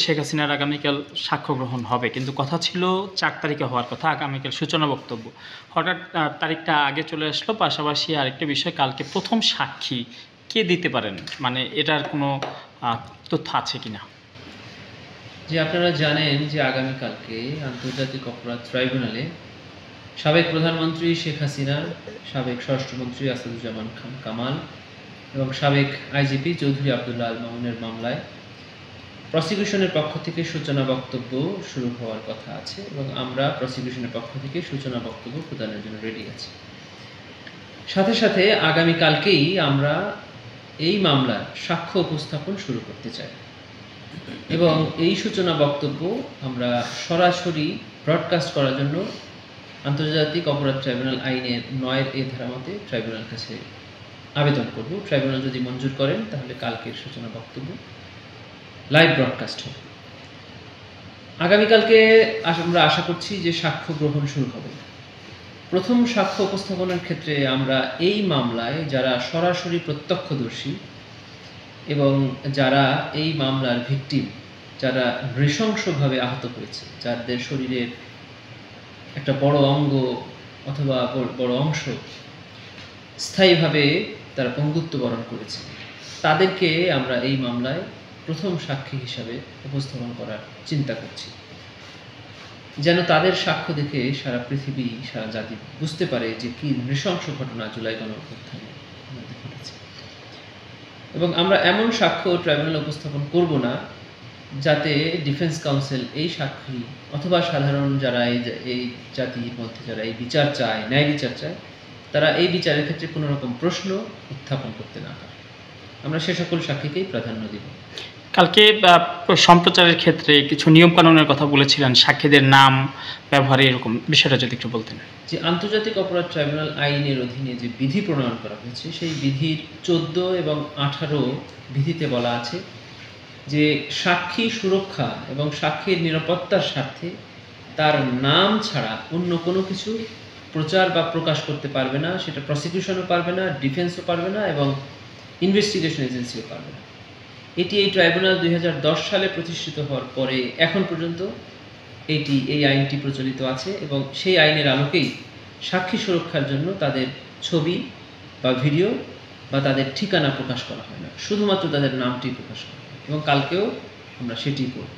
শেখ হাসিনার আগামীকাল সাক্ষ্য গ্রহণ হবে, কিন্তু কথা ছিল 4 তারিখে হওয়ার কথা, আগামীকাল সূচনা বক্তব্য। হঠাৎ তারিখটা আগে চলে আসলো। পাশাপাশি আরেকটা বিষয়, কালকে প্রথম সাক্ষী কে দিতে পারেন, মানে এটার কোনো তথ্য আছে কিনা? যে আপনারা জানেন যে আগামীকালকে আন্তর্জাতিক অপরাধ ট্রাইব্যুনালে সাবেক প্রধানমন্ত্রী শেখ হাসিনা, সাবেক স্বরাষ্ট্রমন্ত্রী আসাদুজ্জামান খান কামাল এবং সাবেক আইজিপি চৌধুরী আবদুল্লাহ আল মামুনের মামলায় প্রসিকিউশনের পক্ষ থেকে সূচনা বক্তব্য শুরু হওয়ার কথা আছে এবং আমরা প্রসিকিউশনের পক্ষ থেকে সূচনা বক্তব্য প্রদানের জন্য রেডি আছি। সাথে সাথে আগামীকালকেই আমরা এই মামলার সাক্ষ্য উপস্থাপন শুরু করতে চাই এবং এই সূচনা বক্তব্য আমরা সরাসরি ব্রডকাস্ট করার জন্য আন্তর্জাতিক অপরাধ ট্রাইব্যুনাল আইনের 9 ধারা মতে ট্রাইব্যুনাল কাছে আবেদন করব। ট্রাইব্যুনাল যদি মঞ্জুর করেন তাহলে কালকের সূচনা বক্তব্য লাইভ ব্রডকাস্ট হবে। আগামীকালকে আমরা আশা করছি যে সাক্ষ্য গ্রহণ শুরু হবে। প্রথম সাক্ষ্য উপস্থাপনের ক্ষেত্রে আমরা এই মামলায় যারা সরাসরি প্রত্যক্ষদর্শী এবং যারা এই মামলার ভিকটিম, যারা নৃশংসভাবে আহত হয়েছে, যাদের শরীরের একটা বড় অঙ্গ অথবা বড় অংশ স্থায়ীভাবে তারা পঙ্গুত্ব বরণ করেছে, তাদেরকে আমরা এই মামলায় প্রথম সাক্ষী হিসাবে উপস্থাপন করার চিন্তা করছি, যেন তাদের সাক্ষ্য দেখে সারা পৃথিবী, সারা জাতি বুঝতে পারে যে কি নৃশংস ঘটনা জুলাই গণঅভ্যুত্থানে ঘটেছে। এবং আমরা এমন সাক্ষ্য ট্রাইব্যুনালে উপস্থাপন করব না যাতে ডিফেন্স কাউন্সিল এই সাক্ষী অথবা সাধারণ যারা এই জাতির মধ্যে যারা এই বিচার চায়, ন্যায় বিচার চায়, তারা এই বিচারের ক্ষেত্রে কোনো রকম প্রশ্ন উত্থাপন করতে না পারে। আমরা সে সকল সাক্ষীকেই প্রাধান্য দিব। কালকে সম্প্রচারের ক্ষেত্রে কিছু নিয়মকানুনের কথা বলেছিলেন, সাক্ষীদের নাম ব্যবহারে, এরকম বিষয়টা যদি একটু বলতেন। যে আন্তর্জাতিক অপরাধ ট্রাইব্যুনাল আইনের অধীনে যে বিধি প্রণয়ন করা হয়েছে, সেই বিধির 14 এবং 18 বিধিতে বলা আছে যে সাক্ষী সুরক্ষা এবং সাক্ষীর নিরাপত্তার স্বার্থে তার নাম ছাড়া অন্য কোনো কিছু প্রচার বা প্রকাশ করতে পারবে না। সেটা প্রসিকিউশনও পারবে না, ডিফেন্সও পারবে না এবং ইনভেস্টিগেশন এজেন্সিও পারবে না। এটি এই ট্রাইব্যুনাল 2010 সালে প্রতিষ্ঠিত হওয়ার পরে এখন পর্যন্ত এই আইনটি প্রচলিত আছে এবং সেই আইনের আলোকেই সাক্ষী সুরক্ষার জন্য তাদের ছবি বা ভিডিও বা তাদের ঠিকানা প্রকাশ করা হয় না, শুধুমাত্র তাদের নামটি প্রকাশ করা হয় এবং কালকেও আমরা সেটি করব।